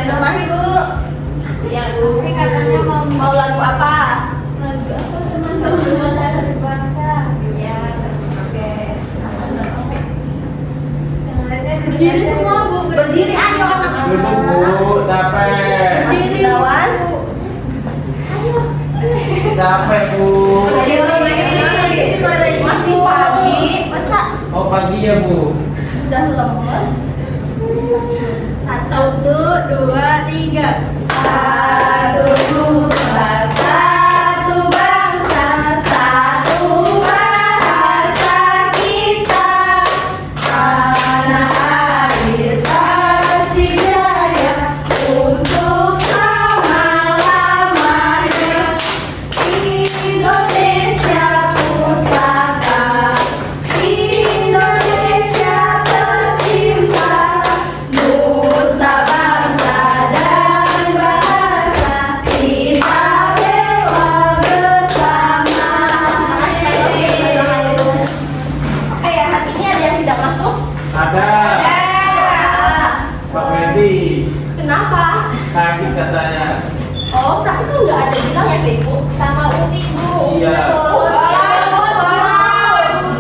Masih Bu. Ya Bu, katanya Mau lagu apa? lagu apa teman-teman harus bangsa. Ya, oke. Yang lainnya Berdiri semua Bu. Berdiri ayo anak-anak. Duduk Bu, capek. Berdiri lawan. Ayo. Capek Bu. Ayo masih pagi. Masa Oh pagi ya Bu. udah lemes? Satu, dua, tiga. Satu nusa, satu bangsa, satu bahasa kita. Tanah air pasti jaya untuk selama-lamanya. Indonesia pusaka, Indonesia tercinta. Nusa bangsa dan bahasa kita bela bersama. Oke ya, hatinya ada yang tidak masuk? Ada. Pak Wendy. Kenapa? Sakit katanya. Oh, tapi kan nggak ada bilang ya ke Ibu. Sama Umi Bu. Iya.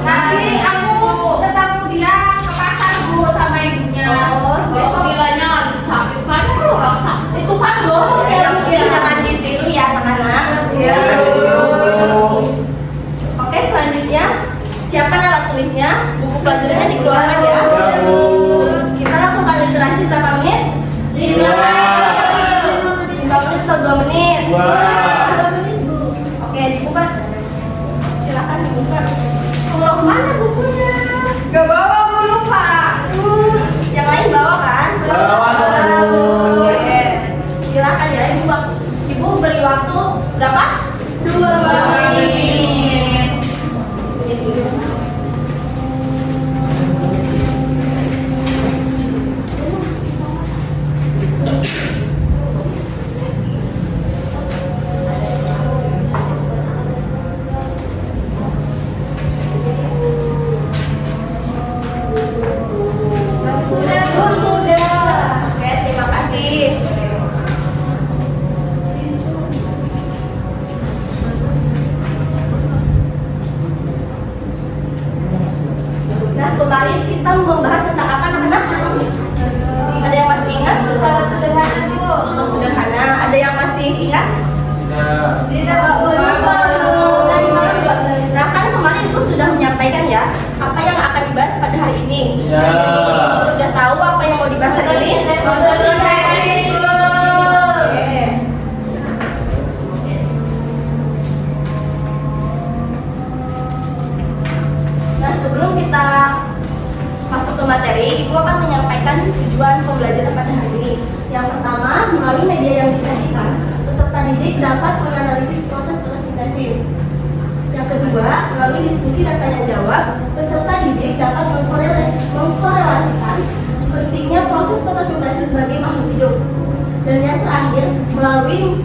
Nanti aku ketemu dia ke pasar Bu sama ibunya. Oh, besok. Bilangnya lagi sakit, banyak loh orang sakit. Itu kan bohong ya, mungkin jangan ditiru ya anak-anak. Iya. Oke, selanjutnya siapkan alat tulisnya, buku pelajarannya dikeluarkan ya. Ya Bu. Kita lakukan literasi berapa menit? 5 5 menit atau 2 menit? 2 menit Bu. Oke, dibuka. Silakan dibuka. Kalau mana bukunya? Gak bawa Bu, lupa. Yang lain bawa kan? Bawa dong. Oke, silakan ya. Ibu beri waktu berapa? 2 menit. Sudah Bu, sudah. Oke, terima kasih. Nah, kemarin kita membahas tentang apa anak-anak? Ada yang masih ingat? Sangat sederhana Bu. So sederhana. Ada yang masih ingat? Sudah. Tidak lupa. Nah, kan kemarin Ibu sudah menyampaikan ya apa yang akan dibahas pada hari ini. Ya. Sudah tahu apa yang mau dibahas hari ini? Oke. Nah, sebelum kita masuk ke materi, Ibu akan menyampaikan tujuan pembelajaran pada hari ini. Yang pertama, melalui media yang disajikan, peserta didik dapat menganalisis proses fotosintesis. Yang kedua, melalui diskusi dan tanya jawab, peserta didik dapat mengkorelasikan pentingnya proses fotosintesis bagi makhluk hidup. Dan yang terakhir, melalui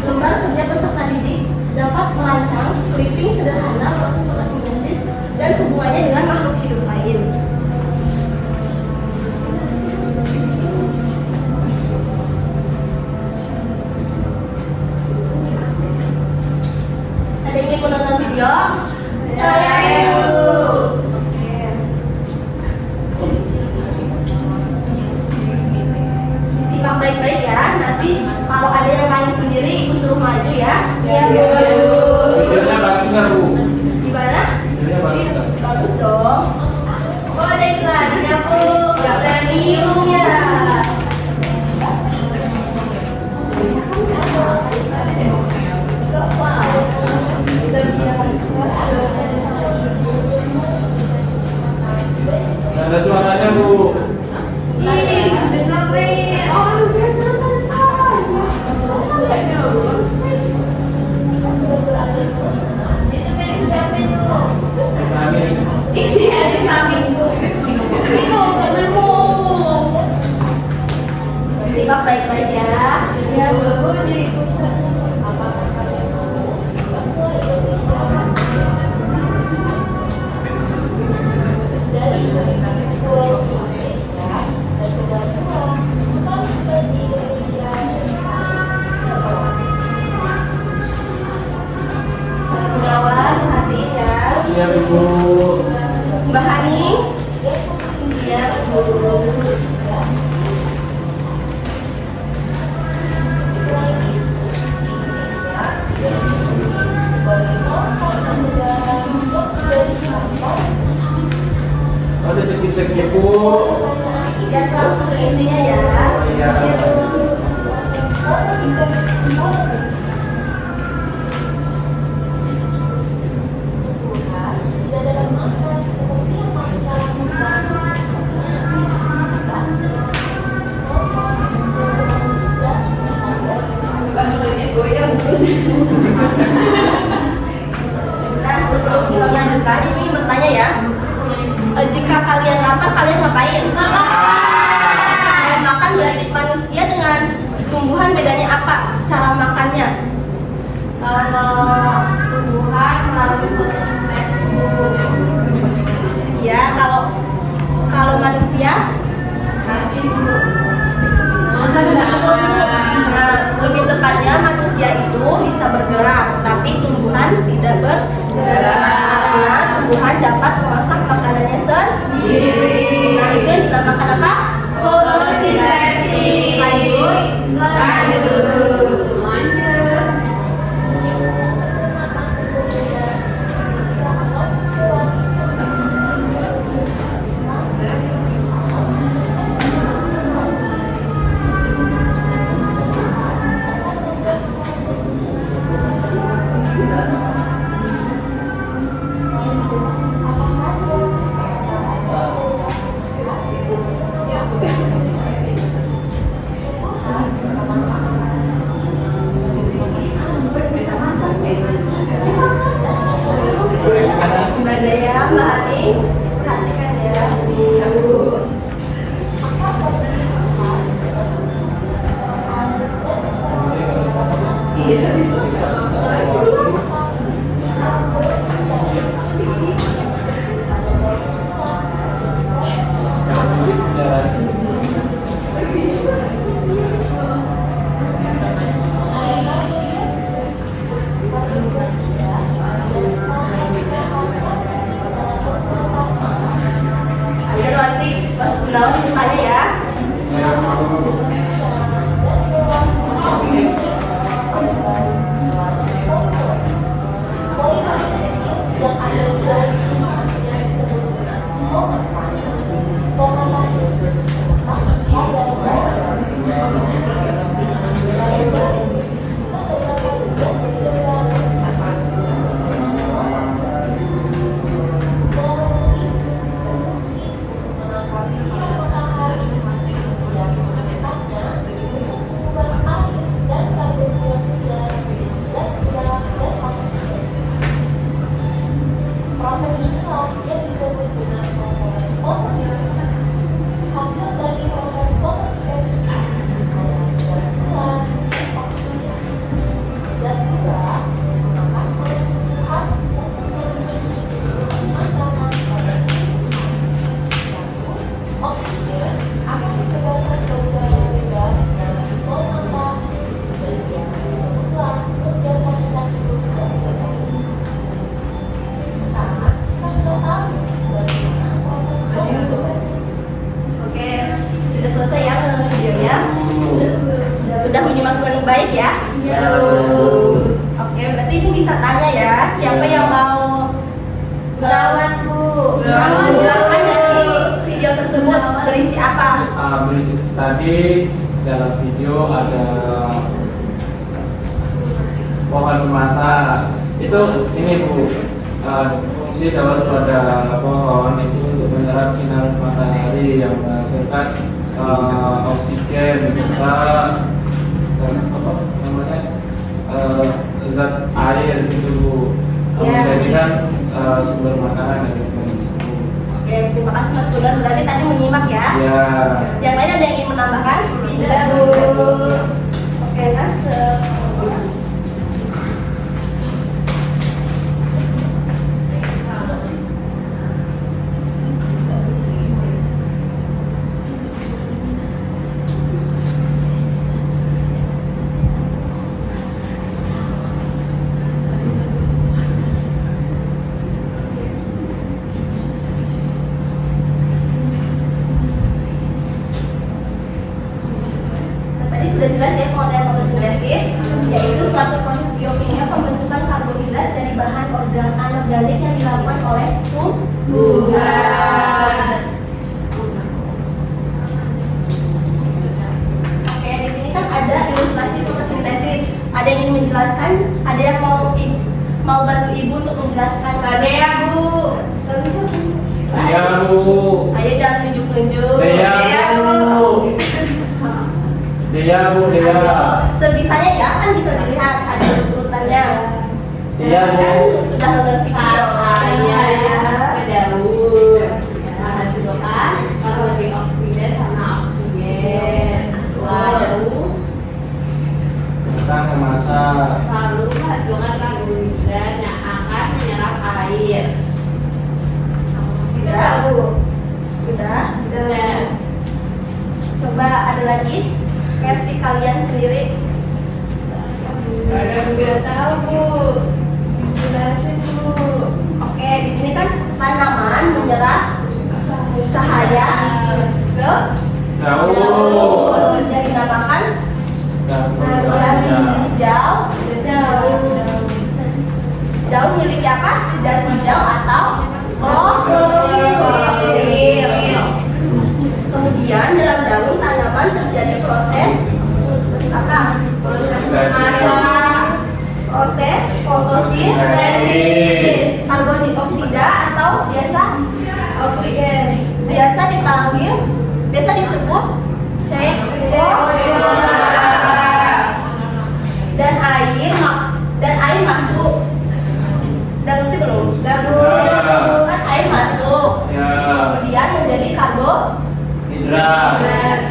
lembar kerja peserta didik dapat merancang clipping sederhana proses fotosintesis dan hubungannya dengan makhluk hidup lain. Ada yang ingin menonton video? Saya Ibu. Disimak baik-baik ya. Nanti kalau ada yang nangis sendiri, Ibu suruh maju ya. Iya, Bu. Videonya bagus nggak Bu? Gimana? Videonya bagus nggak? Bagus dong. Mbak Hani. Iya, Bu. Ada skip Bu. Ya langsung ke intinya ya. Oh iya. Baksonya goyang, Bu. Nah, sebelum kita melanjutkan, ini bertanya ya. Jika kalian lapar, kalian ngapain? Kalau makan berarti manusia dengan tumbuhan bedanya apa? Cara makannya? Kalau tumbuhan melalui fotosintesis, Bu. Ya, kalau manusia, Nasi, Bu. nah, lebih tepatnya manusia itu bisa bergerak, tapi tumbuhan tidak bergerak karena tumbuhan dapat memasak makanannya sendiri. Nah, itu yang dinamakan apa? Fotosintesis. Lanjut. Lanjut. Ada ya, Mbak Hani, perhatikan ya. Ayo nanti Mas Gunawan tanya ya. Proses inilah yang disebut dengan proses fotosintesis. Hasil dari proses fotosintesis ini adalah zat-zat oksigen. Zat-zat digunakan oleh tumbuhan untuk memenuhi kebutuhan makanan pada tumbuhan. Lalu, oksigen akan disebarkan ke udara bebas dalam stomata, bagian yang disebutlah kebiasaan kita hidup sehari-hari. Sekarang kita sudah tahu bagaimana proses fotosintesis. Oke, sudah selesai ya videonya. Sudah menyimak dengan baik ya. Iya, Oke, berarti ini bisa tanya ya. Siapa yang mau Lawan, Bu. menjelaskan dari video tersebut berisi apa? Berisi tadi dalam video ada pohon memasak. Itu ini Bu, fungsi daun pada pohon itu untuk menyerap sinar matahari yang menghasilkan oksigen serta apa namanya zat air gitu Bu. Ya. Menjadikan sumber makanan dari pohon tersebut. Oke, terima kasih Mas Tulan. Berarti tadi menyimak ya. Ya. Yang lain ada yang ingin menambahkan? Tidak, Bu. Oke, Nas. Bu. Ayo jangan tunjuk-tunjuk. Dea Bu. Dea Bu, Dea. Sebisanya ya, kan bisa dilihat ada urutannya. Iya, Bu. Kan sudah nonton video. Saya ke Daud. Menghasilkan karbon dioksida sama oksigen. Lalu Kita memasak. lalu menghasilkan karbohidrat yang akan menyerap air. Tidak tahu. Sudah. Sudah. Coba ada lagi versi kalian sendiri. Nggak tahu Bu. Jelasin Bu. Oke, di sini kan tanaman menyerap cahaya ke Daun. yang dinamakan daun hijau. Daun milik apa? Zat hijau atau klorofil. Kemudian dalam daun tanaman terjadi proses apa? Proses fotosintesis. Karbon dioksida atau biasa Oksigen. biasa disebut CO2 dan air masuk. Sudah ngerti belum? Kan air masuk, Ya. kemudian menjadi Hidrat.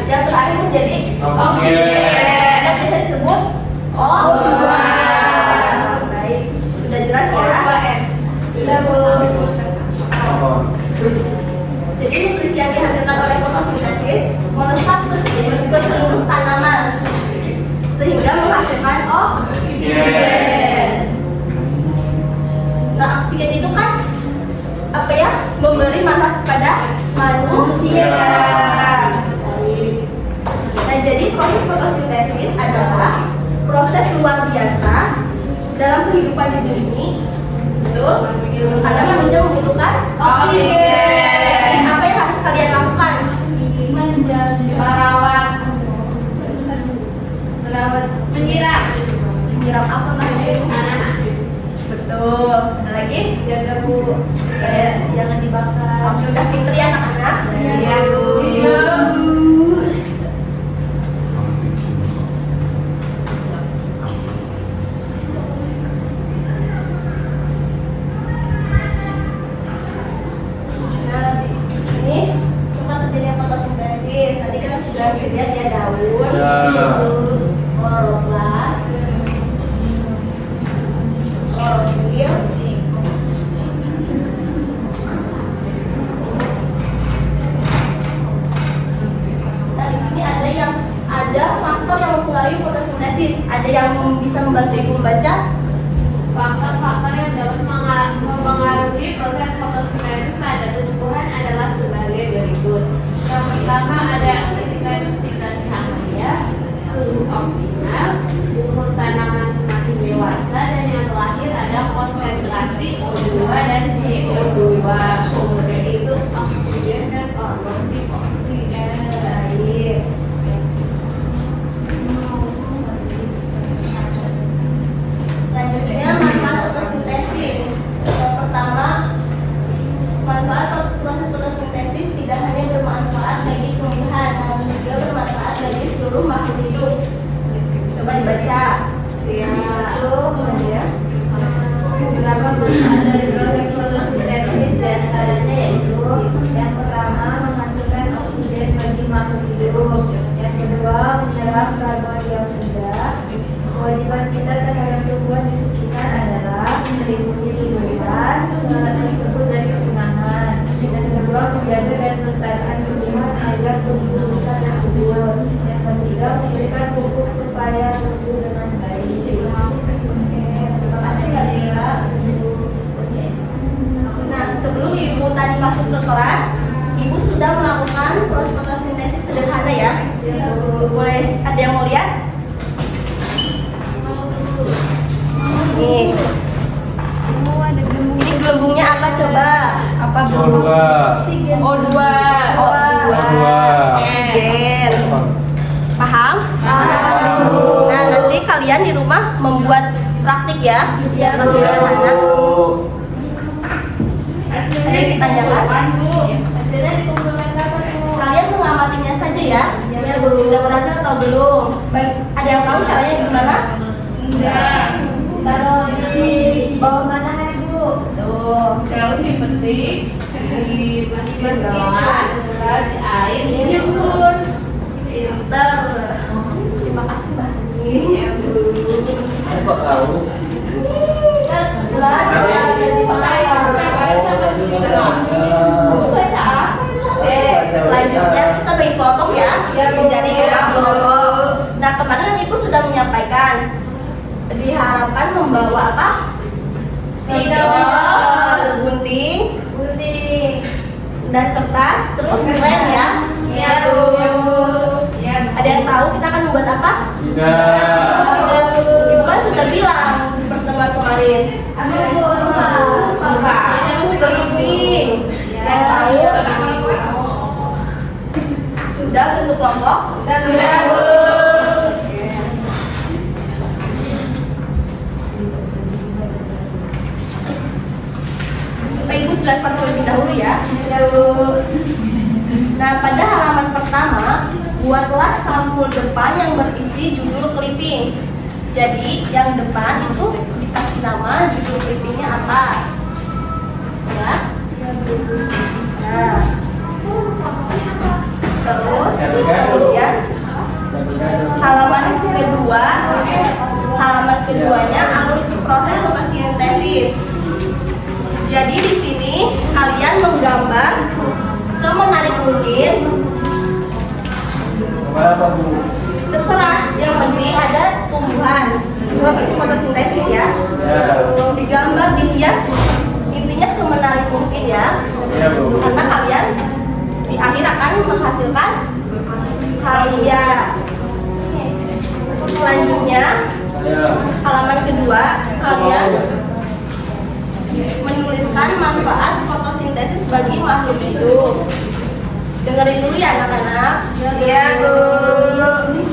yang terakhir menjadi Oksigen. dan bisa disebut O2. Baik, sudah jelas ya. Sudah Bu. Oh. Jadi nutrisi yang dihasilkan oleh fotosintesis meresap ke seluruh tanaman sehingga menghasilkan oksigen. Nah, oksigen itu kan apa ya? Memberi manfaat kepada manusia. Nah, jadi proses fotosintesis adalah proses luar biasa dalam kehidupan di bumi. Betul? Karena manusia membutuhkan oksigen. Apa yang harus kalian lakukan? Merawat, menyiram. Menyiram apa namanya? Anak-anak. Betul. Ada lagi? Jaga Bu. Jangan dibakar. Oke, udah pinter ya anak-anak? Iya Bu. Nah, di sini tempat terjadinya fotosintesis. Tadi kan sudah dilihat ya daun, Ya. kloroplas, klorofil. Nah, di sini ada faktor yang mempengaruhi fotosintesis. Ada yang bisa membantu ibu membaca? Faktor-faktor yang dapat mempengaruhi proses fotosintesis pada tumbuhan adalah sebagai berikut. Yang pertama ada intensitas cahaya, suhu optimal, umur tanaman semakin dewasa, dan yang terakhir ada konsentrasi O2 dan CO2. Kemudian itu oksigen dan karbon dioksida. Baik. Selanjutnya manfaat fotosintesis. Yang pertama, manfaat proses fotosintesis tidak hanya bermanfaat bagi tumbuhan, namun juga bermanfaat bagi seluruh makhluk hidup. Coba dibaca. Yang satu, Ya. beberapa manfaat dari proses fotosintesis diantaranya yaitu yang pertama menghasilkan oksigen bagi makhluk hidup, yang kedua menyerap karbon dioksida. Kewajiban kita terhadap tumbuhan di sekitar adalah melindungi tumbuhan tersebut dari kepunahan. Yang kedua menjaga dan melestarikan tumbuhan agar tumbuh besar dan subur. Yang ketiga memberikan pupuk supaya tumbuh dengan baik. Terima kasih Mbak Dea. Nah, sebelum Ibu tadi masuk ke kelas, Ibu sudah melakukan proses fotosintesis sederhana ya. Boleh ada yang mau lihat? Nih. Ini gelembungnya apa coba? Apa CO2. Oksigen. O2. O2. Oksigen. Paham? Paham. Nah, nanti kalian di rumah membuat praktik ya. Iya, Praktik Bu. sederhana. Ada yang ditanyakan? Bu. Sudah berhasil atau belum? Baik, ada yang tahu caranya gimana? Enggak. Taruh di bawah matahari Bu. Tuh. Daun dipetik, dimasukin gelas air, dinyembur. Pinter. Terima kasih Mbak. Ya Bu. Apa tahu? Oke, selanjutnya kita bagi kelompok ya. Ya, Bu. Jadi kelompok. Nah, kemarin kan Ibu sudah menyampaikan diharapkan membawa apa? Spidol, gunting, Gunting. dan kertas, terus lem ya. Ya Bu. Ya Bu. Ada yang tahu kita akan membuat apa? Tidak. Ibu kan sudah bilang di pertemuan kemarin. Apa Bu? Rumah. Yang keliling. Yang tahu sudah bentuk kelompok. Sudah Bu. Ibu jelaskan terlebih dahulu ya. Sudah Bu. Nah, pada halaman pertama, buatlah sampul depan yang berisi judul clipping. Jadi, yang depan itu dikasih nama judul clippingnya apa? Ya. Nah, terus kemudian halaman keduanya alur proses fotosintesis. Jadi di sini kalian menggambar semenarik mungkin. Gambar apa Bu? Terserah, yang penting ada tumbuhan. Proses fotosintesis ya. Ya. Digambar, dihias, intinya semenarik mungkin ya. Iya Bu. Karena kalian di akhir akan menghasilkan karya. Selanjutnya Ya. halaman kedua kalian menuliskan manfaat fotosintesis bagi makhluk hidup. Dengerin dulu ya anak-anak. Ya Bu.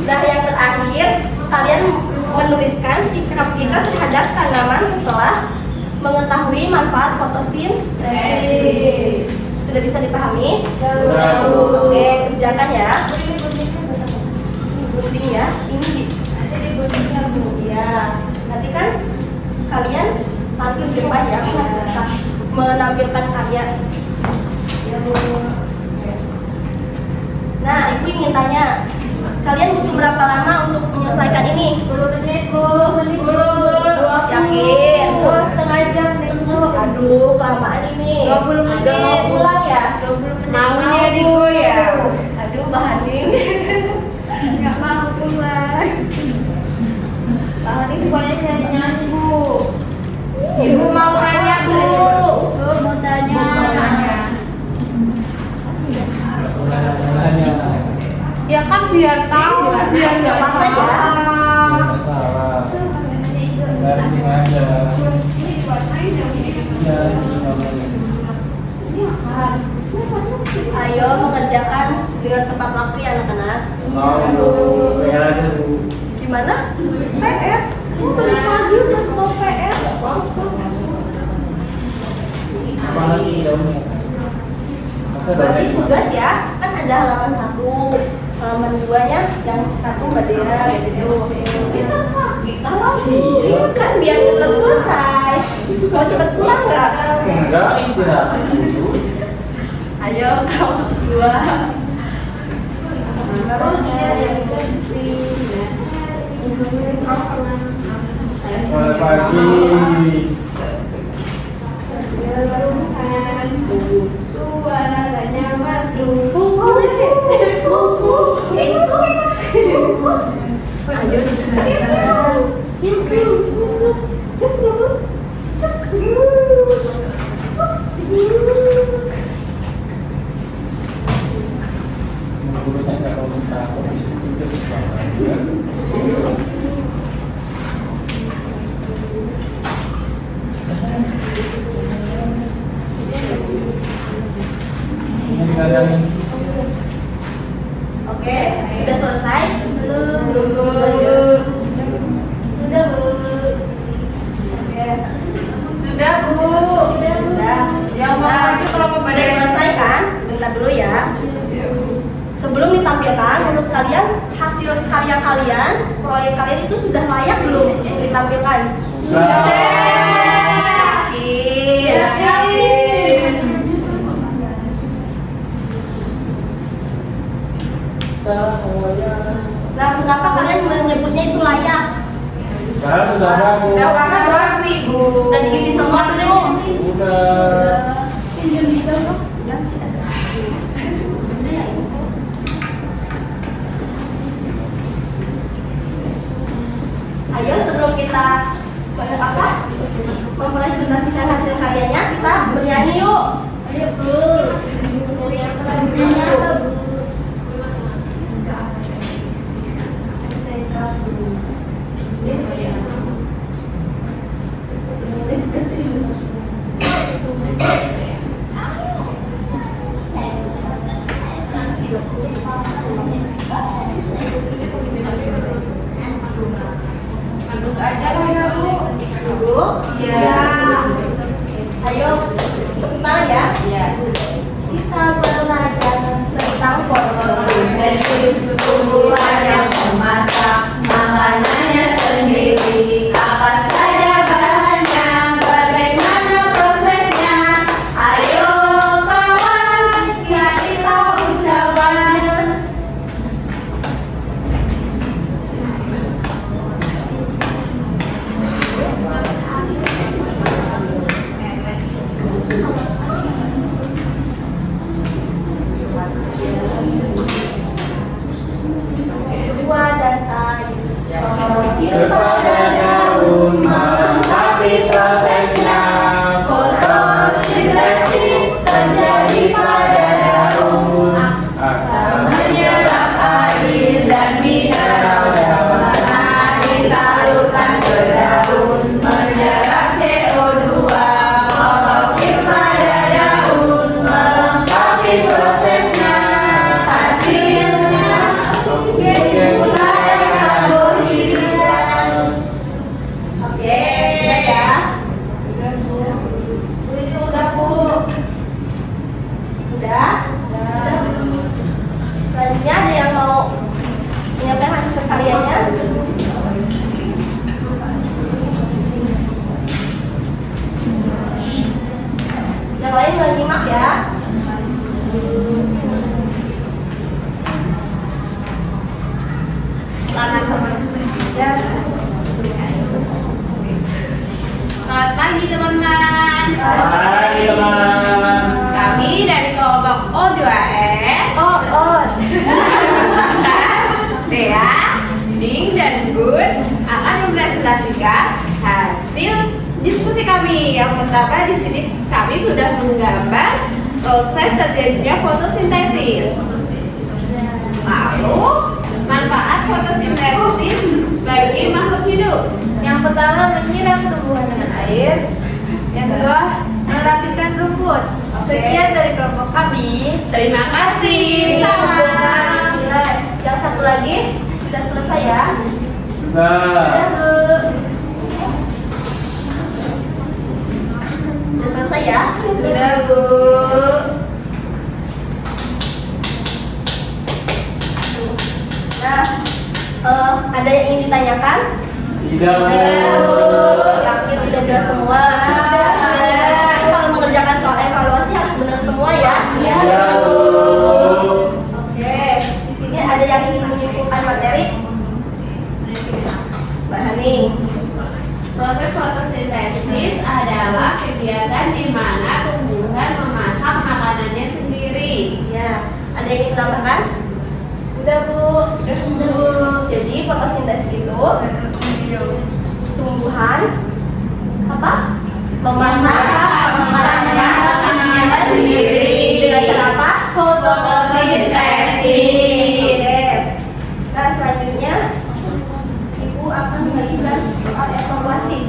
Nah, yang terakhir kalian menuliskan sikap kita terhadap tanaman setelah mengetahui manfaat fotosintesis. Sudah bisa dipahami? Sudah, Bu. Oke, kerjakan ya. Gunting ya. Ini di ya. Nanti kan kalian tampil di depan ya, menampilkan karya. Nah, Ibu ingin tanya, kalian butuh berapa lama untuk menyelesaikan ini? 10 menit Bu. 10. Yakin? Setengah jam Bu. Aduh, kelamaan ini. 20 menit. Udah mau pulang ya? 20 menit. Maunya di gue ya. Aduh, Mbak Haning. Enggak mau keluar. Hari pokoknya nyanyi Bu. Ibu mau tanya Bu. Mau tanya. Mulanya. Ya kan biar tahu, biar nggak apa-apa ya. Tidak salah. Garing aja. Ya, ini ngomongin. Ayo mengerjakan dengan tepat waktu ya anak-anak. Mau Bu. PR aja Bu. Gimana? PR? Dari pagi udah mau PR. Apa lagi daunnya? Masa Berarti daunnya? tugas ya, kan ada halaman 1, halaman 2-nya yang 1 Mbak Dea gitu. Kita sakit. Iya. Kan biar cepat selesai. Mau cepat pulang nggak? Enggak, istirahat dulu. Ayo halaman 2. Selamat pagi. Suaranya merdu. Gurunya nggak mau minta aku itu sekolah. Ini kadang Oke, sudah selesai? Sudah Bu. Oke. Sudah Bu. Sudah. Yang mau maju kelompok Sudah selesai kan? Sebentar dulu ya. Sebelum ditampilkan ditampilkan, menurut kalian hasil karya kalian, proyek kalian itu sudah layak belum untuk ditampilkan? Sudah. Yakin. Nah, kenapa kalian menyebutnya itu layak? Sekarang sudah bagus. Udah warna baru Ibu. Sudah diisi semua belum? Udah. Ayo sebelum kita mempresentasikan hasil karyanya, kita bernyanyi yuk. Ayo Bu. Yang nyanyi apa Bu? Aduk aja lah ya Bu. Dulu. Iya. Ayo, tangan ya. Iya. Kita belajar tentang fotosintesis. Tumbuhan yang memasak makanannya sendiri. Apa saja bahannya, bagaimana prosesnya? Ayo kawan, cari tahu jawabannya. Buah dan air. Kepada daun melengkapi prosesnya. Fotosintesis terjadi pada daun. Menyerap air dan mineral karena disalurkan ke daun. Menyerap CO2, klorofil pada daun. Melengkapi prosesnya, hasilnya gula dan karbohidrat. Oke ya. Itu udah Bu. Udah? Selanjutnya ada yang mau menyampaikan hasil karyanya? Yang lain menyimak ya. Selamat pagi teman-teman. Hai teman. Kami dari kelompok O2F. Dea, Ning, dan Gun akan mempresentasikan hasil diskusi kami. Yang pertama di sini kami sudah menggambar proses terjadinya fotosintesis. Lalu manfaat fotosintesis bagi makhluk hidup. Yang pertama menyiram tumbuhan dengan air. Yang kedua merapikan rumput. Sekian dari kelompok kami. Terima kasih. Sama. Nah, yang satu lagi sudah selesai ya. Sudah. Sudah selesai ya. Sudah Bu. Nah, ada yang ingin ditanyakan? Tidak. Yakin sudah jelas semua? Kalau mengerjakan soal evaluasi harus benar semua ya. Iya. Oke, di sini ada yang ingin menyimpulkan materi? Mbak Haning. Proses fotosintesis adalah kegiatan di mana tumbuhan memasak makanannya sendiri. Ya, ada yang ingin menambahkan? Udah Bu. Jadi fotosintesis itu tumbuhan apa? Memasak makanannya sendiri dengan cara apa? Fotosintesis. Oke. Nah, selanjutnya Ibu akan membagikan soal evaluasi.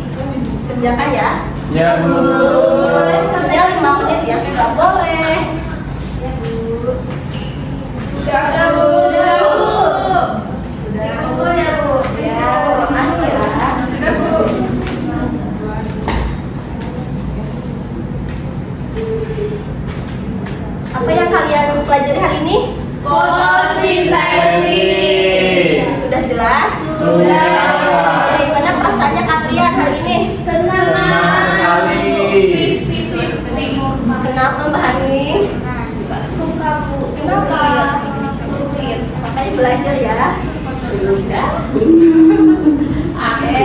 Kerjakan ya. Ya Bu. Boleh kerja 5 menit ya? Tidak boleh. Ya Bu. Sudah Bu. Sudah. Ya Bu. Ya, makasih ya. Sudah Bu. Apa yang kalian pelajari hari ini? Fotosintesis. Sudah jelas? Sudah. Bagaimana perasaannya kalian hari ini? Senang sekali. Kenapa Mbak Hani? Suka Bu. Kenapa? Sulit. Makanya belajar ya. Oke.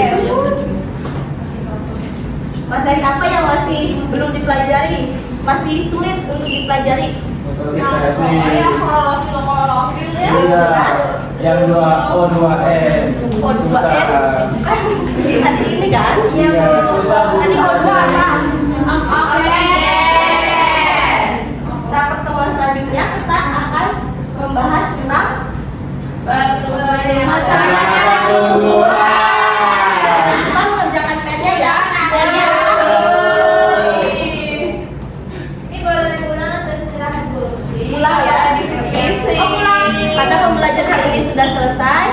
Materi apa yang masih belum dipelajari? Masih sulit untuk dipelajari? Fotosintesis. Klorofil ya. Iya. Yang 2O2N. O2N Susah. kan tadi ini kan? Iya, susah Bu. Tadi O2 apa? Oke. Nah, pertemuan selanjutnya kita akan membahas tentang Pertumbuhan tumbuhan. kita mengerjakan PR-nya ya. PR-nya Ini boleh pulang atau istirahat Bu? pulang ya. Oh, pulang. Karena pembelajaran hari ini sudah selesai.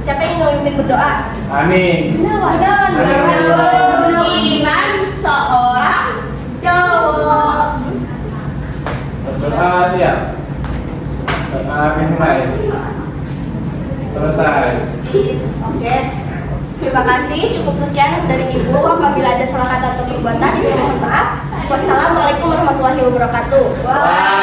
Siapa yang ingin memimpin berdoa? Amin. Iman seorang cowok. Berdoa siap. Amin mulai. Selesai. Oke. Terima kasih. Cukup sekian dari Ibu. Apabila ada salah kata atau perbuatan, Ibu mohon maaf. Wassalamualaikum warahmatullahi wabarakatuh. Wah.